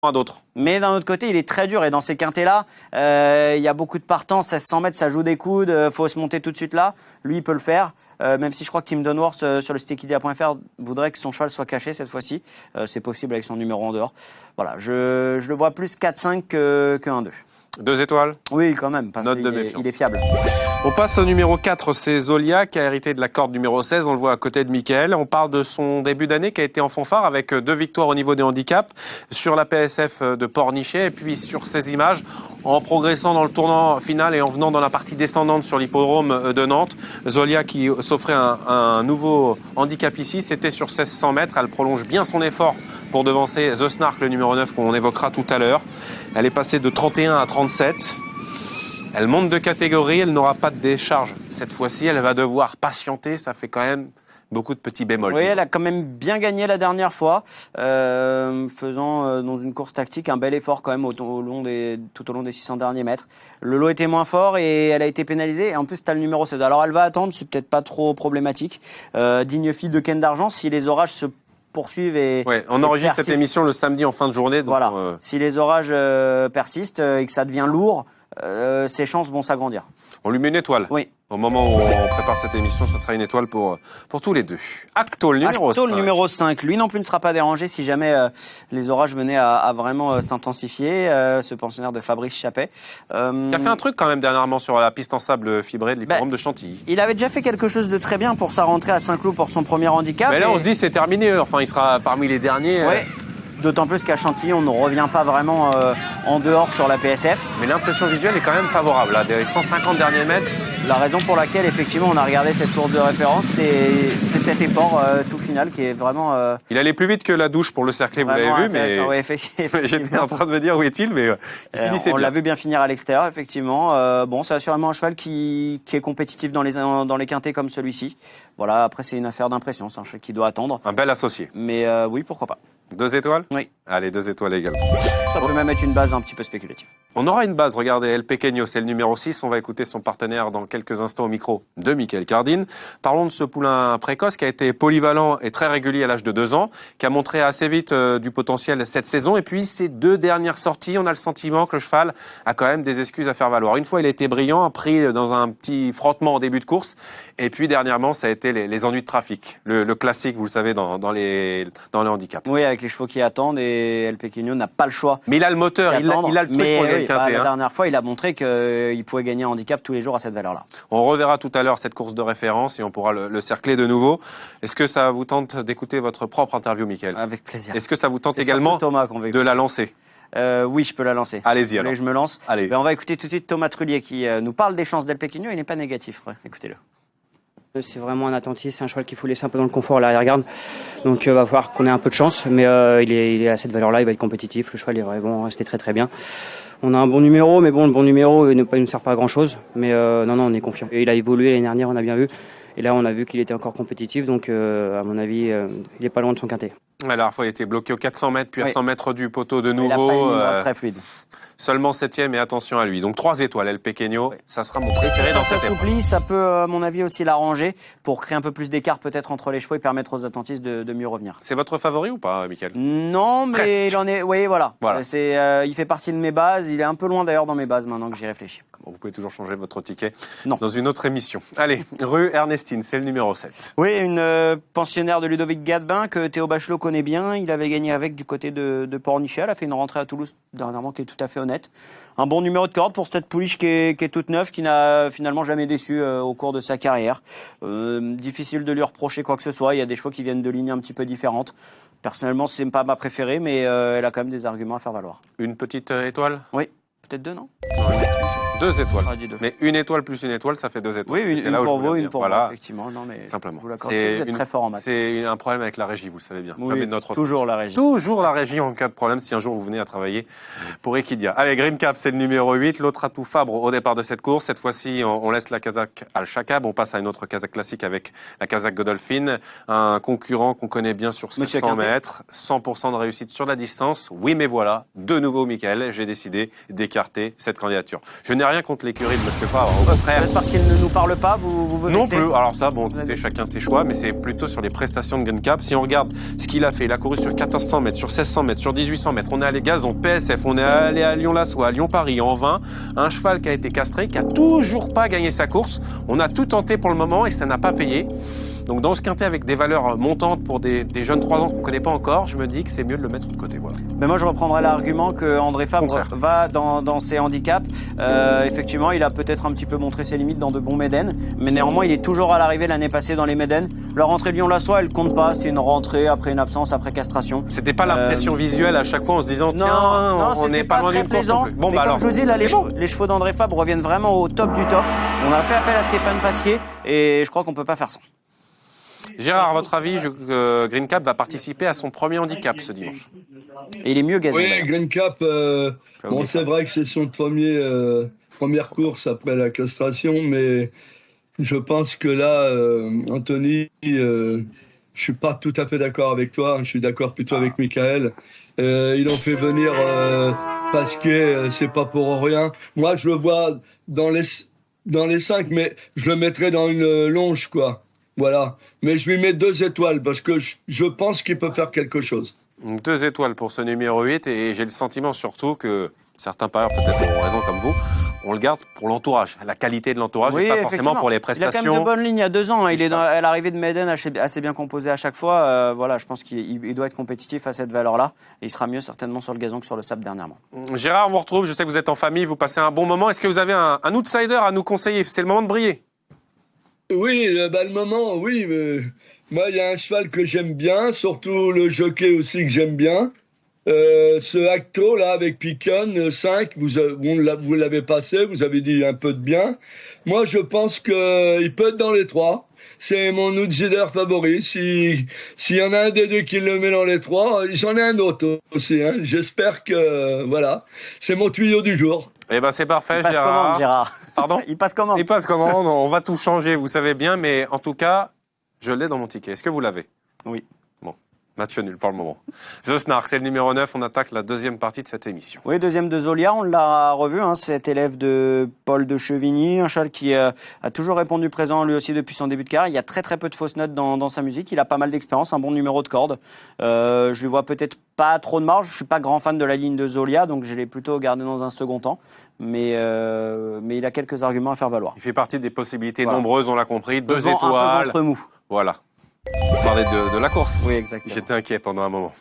à d'autres. Mais d'un autre côté, il est très dur. Et dans ces quintés-là, il y a beaucoup de partants. 1600 mètres, ça joue des coudes. Faut se monter tout de suite là. Lui, il peut le faire. Même si je crois que Tim Dunworth sur le site equidia.fr voudrait que son cheval soit caché cette fois-ci. C'est possible avec son numéro en dehors. Voilà, je le vois plus 4-5 que 1-2. 2 étoiles? Oui, quand même. Note de méfiance. Il est fiable. On passe au numéro 4, c'est Zolia qui a hérité de la corde numéro 16, on le voit à côté de Mickaël. On parle de son début d'année qui a été en fanfare avec 2 victoires au niveau des handicaps sur la PSF de Pornichet et puis sur ces images en progressant dans le tournant final et en venant dans la partie descendante sur l'hippodrome de Nantes. Zolia qui s'offrait un nouveau handicap ici, c'était sur 1600 mètres. Elle prolonge bien son effort pour devancer The Snark, le numéro 9 qu'on évoquera tout à l'heure. Elle est passée de 31 à 37. Elle monte de catégorie, elle n'aura pas de décharge. Cette fois-ci, elle va devoir patienter, ça fait quand même beaucoup de petits bémols. Oui, elle a quand même bien gagné la dernière fois, faisant dans une course tactique un bel effort quand même tout au long des 600 derniers mètres. Le lot était moins fort et elle a été pénalisée. Et en plus, tu as le numéro 16. Alors elle va attendre, c'est peut-être pas trop problématique. Digne fille de Ken d'Argent, si les orages se poursuivent et ouais, on enregistre cette émission le samedi en fin de journée. Donc voilà. Si les orages persistent et que ça devient lourd, ses chances vont s'agrandir. On lui met une étoile. Oui. Au moment où on prépare cette émission, ça sera une étoile pour tous les deux. Acto, le numéro 5. Acto, le numéro 5. Lui non plus ne sera pas dérangé si jamais les orages venaient à vraiment s'intensifier. Ce pensionnaire de Fabrice Chappet. Qui a fait un truc quand même dernièrement sur la piste en sable fibrée de l'hippodrome de Chantilly. Il avait déjà fait quelque chose de très bien pour sa rentrée à Saint-Cloud pour son premier handicap. Mais là, on se dit c'est terminé. Enfin, il sera parmi les derniers. Ouais. D'autant plus qu'à Chantilly, on ne revient pas vraiment en dehors sur la PSF. Mais l'impression visuelle est quand même favorable. Là, des 150 derniers mètres. La raison pour laquelle, effectivement, on a regardé cette course de référence, c'est cet effort tout final qui est vraiment... Il allait plus vite que la douche pour le cercler, vous l'avez vu. Mais ouais, effectivement. J'étais en train de me dire où est-il, mais il finissait on bien. l'a vu bien finir à l'extérieur, effectivement. Bon, c'est assurément un cheval qui est compétitif dans les quintés comme celui-ci. Voilà, après, c'est une affaire d'impression. C'est un cheval qui doit attendre. Un bel associé. Mais oui, pourquoi pas. 2 étoiles? Oui. Allez, 2 étoiles également. Ça peut même être une base un petit peu spéculative. On aura une base, regardez, El Pequeño, c'est le numéro 6. On va écouter son partenaire dans quelques instants au micro de Mickaël Cardine. Parlons de ce poulain précoce qui a été polyvalent et très régulier à l'âge de 2 ans, qui a montré assez vite du potentiel cette saison. Et puis, ces 2 dernières sorties, on a le sentiment que le cheval a quand même des excuses à faire valoir. Une fois, il a été brillant, a pris dans un petit frottement en début de course. Et puis, dernièrement, ça a été les ennuis de trafic. Le classique, vous le savez, dans les handicaps. Oui, avec les chevaux qui attendent et El Pequeño n'a pas le choix. Mais il a le moteur, il a le truc pour gagner le quintet. La dernière fois, il a montré qu'il pouvait gagner un handicap tous les jours à cette valeur-là. On reverra tout à l'heure cette course de référence et on pourra le cercler de nouveau. Est-ce que ça vous tente d'écouter votre propre interview, Mickaël? Avec plaisir. Est-ce que ça vous tente également de la lancer? Oui, je peux la lancer. Allez-y alors. Je me lance. Allez. Ben, on va écouter tout de suite Thomas Trullier qui nous parle des chances d'El Pequeño. Il n'est pas négatif. Ouais, écoutez-le. C'est vraiment un attentiste, c'est un cheval qu'il faut laisser un peu dans le confort à l'arrière-garde. Donc il va falloir qu'on ait un peu de chance, mais il est à cette valeur-là, il va être compétitif. Le cheval il va vraiment rester très très bien. On a un bon numéro, mais bon, le bon numéro il ne sert pas à grand-chose. Mais non, on est confiant. Et il a évolué l'année dernière, on a bien vu. Et là, on a vu qu'il était encore compétitif, donc à mon avis, il n'est pas loin de son quintet. La dernière fois, il était bloqué aux 400 mètres, puis à 100 mètres du poteau de nouveau. Il a pas une très fluide. Seulement 7e et attention à lui. Donc 3 étoiles, El Pequeño, ça sera mon préféré dans cette épreuve. Si ça s'assouplit, ça peut, à mon avis, aussi l'arranger pour créer un peu plus d'écart peut-être entre les chevaux et permettre aux attentistes de mieux revenir. C'est votre favori ou pas, Mickaël? Non, mais presque. il en est. Oui, voilà. Il fait partie de mes bases. Il est un peu loin d'ailleurs dans mes bases maintenant que j'y réfléchis. Bon, vous pouvez toujours changer votre ticket non. Dans une autre émission. Allez, rue Ernestine, c'est le numéro 7. Oui, une pensionnaire de Ludovic Gadebin que Théo Bachelot connaît bien. Il avait gagné avec du côté de Pornichet. Elle a fait une rentrée à Toulouse dernièrement qui est tout à fait honnête. Un bon numéro de corde pour cette pouliche qui est toute neuve, qui n'a finalement jamais déçu au cours de sa carrière. Difficile de lui reprocher quoi que ce soit. Il y a des chevaux qui viennent de lignes un petit peu différentes. Personnellement, c'est pas ma préférée, mais elle a quand même des arguments à faire valoir. Une petite étoile? Oui, peut-être 2, non? 2 étoiles. Ah, 2. Mais une étoile plus une étoile, ça fait 2 étoiles. Oui, une pour vous, une pour moi, effectivement. Non, mais simplement. vous êtes très fort en maths. C'est un problème avec la régie, vous le savez bien. Oui, jamais de notre toujours faute. la régie. Toujours la régie en cas de problème si un jour vous venez à travailler pour Equidia. Allez, Green Cap, c'est le numéro 8. L'autre atout Fabre au départ de cette course. Cette fois-ci, on laisse la Kazakh Al-Shakab. On passe à une autre Kazakh classique avec la Kazakh Godolphin. Un concurrent qu'on connaît bien sur 600 mètres. 100% de réussite sur la distance. Oui, mais voilà, de nouveau, Mickaël, j'ai décidé d'écarter cette candidature. Je n'ai rien contre l'écurie de Monsieur Favre, au contraire. Peut-être parce qu'il ne nous parle pas, vous Non vexez. plus. Alors ça, bon, écoutez, chacun ses choix, mais c'est plutôt sur les prestations de Green Cap. Si on regarde ce qu'il a fait, il a couru sur 1400 mètres, sur 1600 mètres, sur 1800 mètres. On est allé gazon, PSF, on est allé à Lyon-Lassois, à Lyon-Paris en 20. Un cheval qui a été castré, qui a toujours pas gagné sa course. On a tout tenté pour le moment et ça n'a pas payé. Donc dans ce quintet avec des valeurs montantes pour des jeunes 3 ans qu'on ne connaît pas encore, je me dis que c'est mieux de le mettre de côté. Voilà. Mais moi, je reprendrai l'argument que André Fabre va dans ses handicaps. Effectivement, il a peut-être un petit peu montré ses limites dans de bons Médènes, mais néanmoins, il est toujours à l'arrivée l'année passée dans les Médènes. Leur rentrée Lyon-Lassois, elle compte pas. C'est une rentrée après une absence, après castration. C'était pas l'impression visuelle à chaque fois en se disant tiens, on n'est pas loin d'une course non plus. Bon, bah alors, je vous dis, là, les chevaux d'André Fabre reviennent vraiment au top du top. On a fait appel à Stéphane Pasquier et je crois qu'on peut pas faire sans. Gérard, à votre avis, Green Cap va participer à son premier handicap ce dimanche. Et il est mieux gazé. Oui, Green Cap, bon, c'est vrai que c'est son première course après la castration, mais je pense que là, Anthony, je suis pas tout à fait d'accord avec toi. Je suis d'accord plutôt avec Michael. Ils ont fait venir Pasquier, c'est pas pour rien. Moi, je le vois dans les 5, mais je le mettrais dans une longe, quoi. Voilà. Mais je lui mets 2 étoiles parce que je pense qu'il peut faire quelque chose. 2 étoiles pour ce numéro 8 et j'ai le sentiment surtout que certains parieurs peut-être ont raison comme vous, on le garde pour l'entourage, la qualité de l'entourage et pas forcément pour les prestations. Il a quand même de bonnes lignes il y a 2 ans, hein. Il est à l'arrivée de Médène assez bien composé à chaque fois. Voilà, je pense qu'il doit être compétitif à cette valeur-là et il sera mieux certainement sur le gazon que sur le sable dernièrement. Gérard, on vous retrouve, je sais que vous êtes en famille, vous passez un bon moment. Est-ce que vous avez un outsider à nous conseiller? C'est le moment de briller. Oui, le moment, oui. Moi, il y a un cheval que j'aime bien, surtout le jockey aussi que j'aime bien. Ce Acto, là, avec Picon, 5, vous l'avez passé, vous avez dit un peu de bien. Moi, je pense qu'il peut être dans les 3. C'est mon outsider favori. S'il y en a un des 2 qui le met dans les 3, j'en ai un autre aussi. Hein. J'espère que, voilà, c'est mon tuyau du jour. Eh ben c'est parfait, Il passe Gérard. comment, Gérard? Pardon? Il passe comment? Il passe comment? Non, on va tout changer, vous savez bien, mais en tout cas, je l'ai dans mon ticket. Est-ce que vous l'avez? Oui. Bon, match nul pour le moment. The Snark, c'est le numéro 9, on attaque la deuxième partie de cette émission. Oui, deuxième de Zolia, on l'a revu, hein, cet élève de Paul de Chevigny, un cheval qui a toujours répondu présent lui aussi depuis son début de carrière. Il y a très très peu de fausses notes dans sa musique, il a pas mal d'expérience, un bon numéro de corde. Je lui vois peut-être pas trop de marge, je suis pas grand fan de la ligne de Zolia, donc je l'ai plutôt gardé dans un second temps. Mais il a quelques arguments à faire valoir. Il fait partie des possibilités nombreuses, on l'a compris. 2 étoiles. Un peu ventre mou. Voilà. On parlait de la course. Oui, exactement. J'étais inquiet pendant un moment.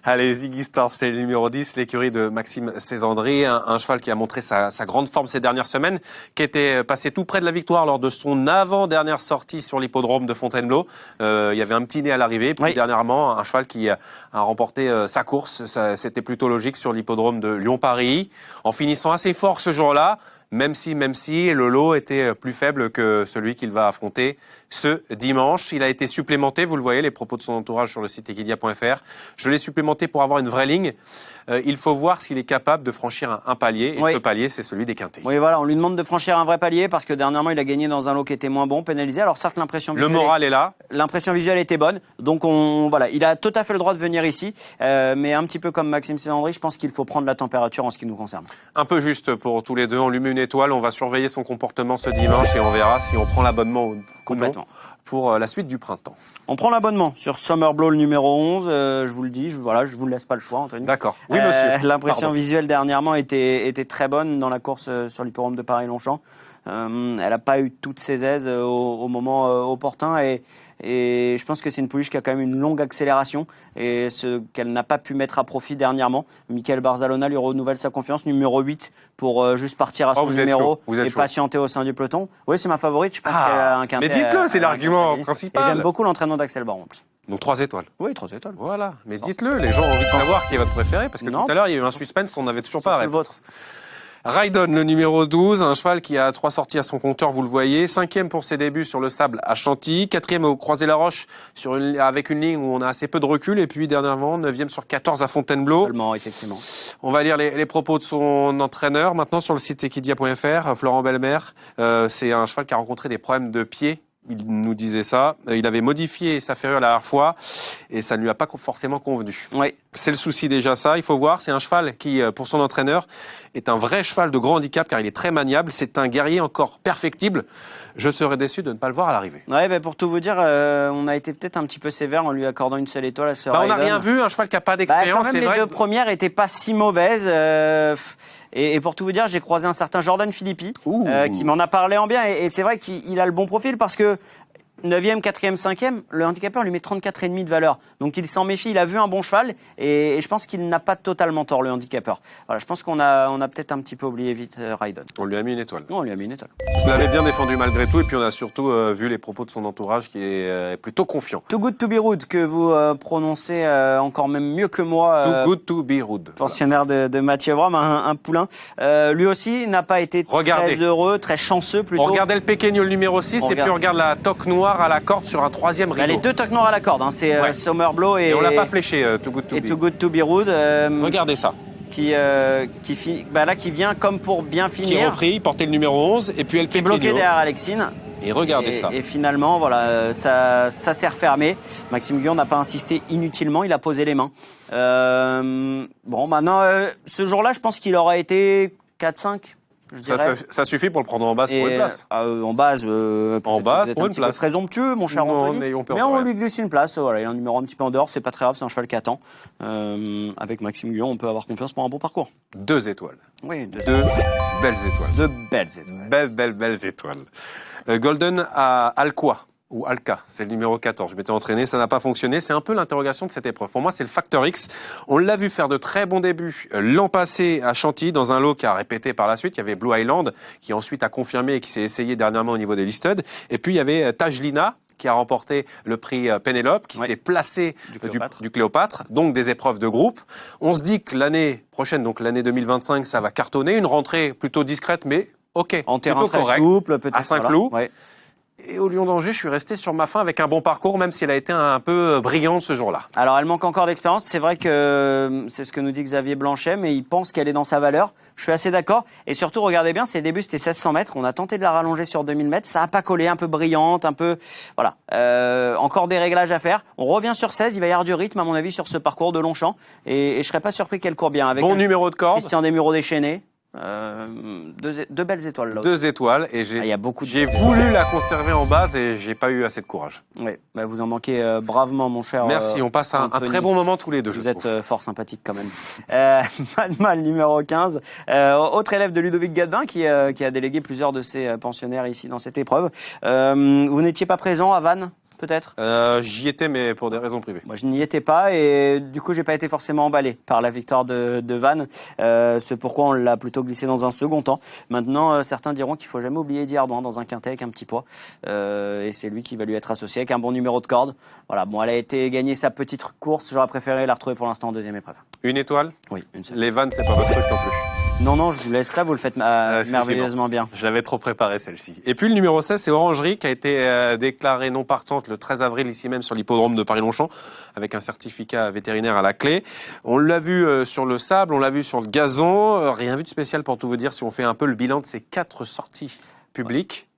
Allez, Ziggy Star, c'est le numéro 10, l'écurie de Maxime Césandry, un cheval qui a montré sa grande forme ces dernières semaines, qui était passé tout près de la victoire lors de son avant-dernière sortie sur l'hippodrome de Fontainebleau. Il y avait un petit nez à l'arrivée, puis dernièrement, un cheval qui a remporté sa course. C'était plutôt logique sur l'hippodrome de Lyon-Paris, en finissant assez fort ce jour-là. Même si le lot était plus faible que celui qu'il va affronter ce dimanche. Il a été supplémenté, vous le voyez, les propos de son entourage sur le site equidia.fr. Je l'ai supplémenté pour avoir une vraie ligne. Il faut voir s'il est capable de franchir un palier. Et ce palier, c'est celui des quintés. Oui, voilà, on lui demande de franchir un vrai palier parce que dernièrement, il a gagné dans un lot qui était moins bon, pénalisé. Alors certes, l'impression visuelle... Le moral est là. L'impression visuelle était bonne. Donc, voilà, il a tout à fait le droit de venir ici. Mais un petit peu comme Maxime Césandry, je pense qu'il faut prendre la température en ce qui nous concerne. Un peu juste pour tous les deux. On lui met une étoile. On va surveiller son comportement ce dimanche et on verra si on prend l'abonnement ou non pour la suite du printemps. On prend l'abonnement sur Summerblow le numéro 11. Je vous le dis, je vous laisse pas le choix, Anthony. D'accord. Oui, monsieur. L'impression visuelle dernièrement était très bonne dans la course sur l'hippodrome de Paris-Longchamp. Elle n'a pas eu toutes ses aises au moment opportun et je pense que c'est une pouliche qui a quand même une longue accélération et ce qu'elle n'a pas pu mettre à profit dernièrement. Michael Barzalona lui renouvelle sa confiance, numéro 8 pour juste partir à son numéro et patienter au sein du peloton. Oui, c'est ma favorite, je pense qu'elle a un quintet. Mais dites-le, c'est l'argument principal. Et j'aime beaucoup l'entraînement d'Axel Baron en plus. Donc 3 étoiles. Oui, 3 étoiles. Voilà, mais dites-le, les gens ont envie de savoir qui est votre préféré parce que tout à l'heure il y a eu un suspense, on n'avait toujours pas la réponse. Raidon, le numéro 12, un cheval qui a 3 sorties à son compteur, vous le voyez. 5e pour ses débuts sur le sable à Chantilly. 4e au Croisé-la-Roche avec une ligne où on a assez peu de recul. Et puis dernièrement, 9e sur 14 à Fontainebleau. Seulement, effectivement. On va lire les propos de son entraîneur maintenant sur le site equidia.fr. Florent Belmer, c'est un cheval qui a rencontré des problèmes de pied Il nous disait ça. Il avait modifié sa ferrure la dernière fois et ça ne lui a pas forcément convenu. Oui. C'est le souci déjà ça, il faut voir. C'est un cheval qui, pour son entraîneur, est un vrai cheval de grand handicap car il est très maniable. C'est un guerrier encore perfectible. Je serais déçu de ne pas le voir à l'arrivée. Ouais, bah pour tout vous dire, on a été peut-être un petit peu sévère en lui accordant une seule étoile à ce On n'a rien vu, un cheval qui n'a pas d'expérience. Les deux premières n'étaient pas si mauvaises. Et pour tout vous dire, j'ai croisé un certain Jordan Philippi qui m'en a parlé en bien. Et c'est vrai qu'il a le bon profil parce que 9e, 4e, 5e, le handicapeur lui met 34,5 de valeur. Donc il s'en méfie, il a vu un bon cheval et je pense qu'il n'a pas totalement tort, le handicapeur. Voilà, je pense qu'on a peut-être un petit peu oublié vite Raidon. On lui a mis une étoile. Non, on lui a mis une étoile. Je l'avais bien défendu malgré tout et puis on a surtout vu les propos de son entourage qui est plutôt confiant. Too Good To Be Rude, que vous prononcez encore même mieux que moi. Too Good To Be Rude. Pensionnaire de Mathieu Bram, un poulain. Lui aussi n'a pas été très heureux, très chanceux plutôt. On regardait le Péqueño, le numéro 6, et puis on regarde la toque noire à la corde sur un 3e rideau. Les deux toques noires à la corde, c'est Summerblow et on l'a pas fléché, Too Good To Be. Too Good To Be Rude. Regardez ça. Qui vient comme pour bien finir. Qui est repris, portait le numéro 11, et puis elle qui est bloqué derrière Alexine. Et regardez ça. Et finalement, voilà, ça s'est refermé. Maxime Guyon n'a pas insisté inutilement, il a posé les mains. Bon, maintenant, ce jour-là, je pense qu'il aurait été 4-5. Ça suffit pour le prendre en base pour une place. En base pour une place. Présomptueux, mon cher Anthony. Mais on lui glisse une place. Voilà, il a un numéro un petit peu en dehors, c'est pas très grave, c'est un cheval qui attend. Avec Maxime Guyon, on peut avoir confiance pour un bon parcours. 2 étoiles. Oui, 2 belles étoiles. 2 belles étoiles. Belles étoiles. Golden à Alcoa. Ou Alca, c'est le numéro 14. Je m'étais entraîné, ça n'a pas fonctionné. C'est un peu l'interrogation de cette épreuve. Pour moi, c'est le facteur X. On l'a vu faire de très bons débuts l'an passé à Chantilly, dans un lot qui a répété par la suite. Il y avait Blue Island, qui ensuite a confirmé et qui s'est essayé dernièrement au niveau des listed. Et puis, il y avait Tajlina, qui a remporté le prix Pénélope, qui s'est placé du Cléopâtre, donc des épreuves de groupe. On se dit que l'année prochaine, donc l'année 2025, ça va cartonner. Une rentrée plutôt discrète, mais OK, en terrain plutôt très correct, souple, peut-être, à Saint-Cloud. Voilà. Ouais. Et au Lion d'Angers, je suis resté sur ma faim avec un bon parcours, même si elle a été un peu brillante ce jour-là. Alors, elle manque encore d'expérience. C'est vrai que c'est ce que nous dit Xavier Blanchet, mais il pense qu'elle est dans sa valeur. Je suis assez d'accord. Et surtout, regardez bien, ses débuts, c'était 1600 mètres. On a tenté de la rallonger sur 2000 mètres. Ça n'a pas collé, un peu brillante, un peu... Voilà. Encore des réglages à faire. On revient sur 16. Il va y avoir du rythme, à mon avis, sur ce parcours de Longchamp. Et je ne serais pas surpris qu'elle court bien. Avec bon numéro de corde. Christian Desmureaux déchaîné. 2 belles étoiles là. 2 étoiles et j'ai voulu la conserver en base et j'ai pas eu assez de courage. Oui, bah vous en manquez bravement, mon cher. Merci, on passe un très bon moment tous les deux. Vous êtes fort sympathique quand même. Mal numéro 15, autre élève de Ludovic Gadbin qui a délégué plusieurs de ses pensionnaires ici dans cette épreuve. Vous n'étiez pas présent à Vannes? Peut-être J'y étais, mais pour des raisons privées. Moi, je n'y étais pas et du coup, j'ai pas été forcément emballé par la victoire de Vannes. C'est pourquoi on l'a plutôt glissé dans un second temps. Maintenant, certains diront qu'il faut jamais oublier Diardouin dans un quintet avec un petit poids. Et c'est lui qui va lui être associé avec un bon numéro de corde. Voilà, bon, elle a été gagner sa petite course. J'aurais préféré la retrouver pour l'instant en deuxième épreuve. Une étoile? Oui, une seule. Les Vannes, c'est pas votre truc non plus. Non, je vous laisse ça, vous le faites merveilleusement bien. Je l'avais trop préparé celle-ci. Et puis le numéro 16, c'est Orangerie, qui a été déclarée non partante le 13 avril ici même sur l'hippodrome de Paris-Longchamp, avec un certificat vétérinaire à la clé. On l'a vu sur le sable, on l'a vu sur le gazon, rien vu de spécial pour tout vous dire si on fait un peu le bilan de ces 4 sorties publiques.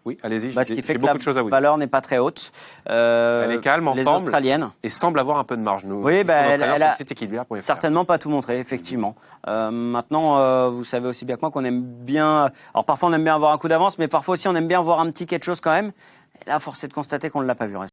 Oui, allez-y, ce qui fait que beaucoup de choses à vous dire. La valeur n'est pas très haute. Elle est calme, les Australiennes. Et semble avoir un peu de marge. Oui, elle a équilibré, certainement pas tout montré, effectivement. Maintenant, vous savez aussi bien que moi qu'on aime bien... Alors parfois on aime bien avoir un coup d'avance, mais parfois aussi on aime bien voir un petit quelque chose quand même. Et là, force est de constater qu'on ne l'a pas vu.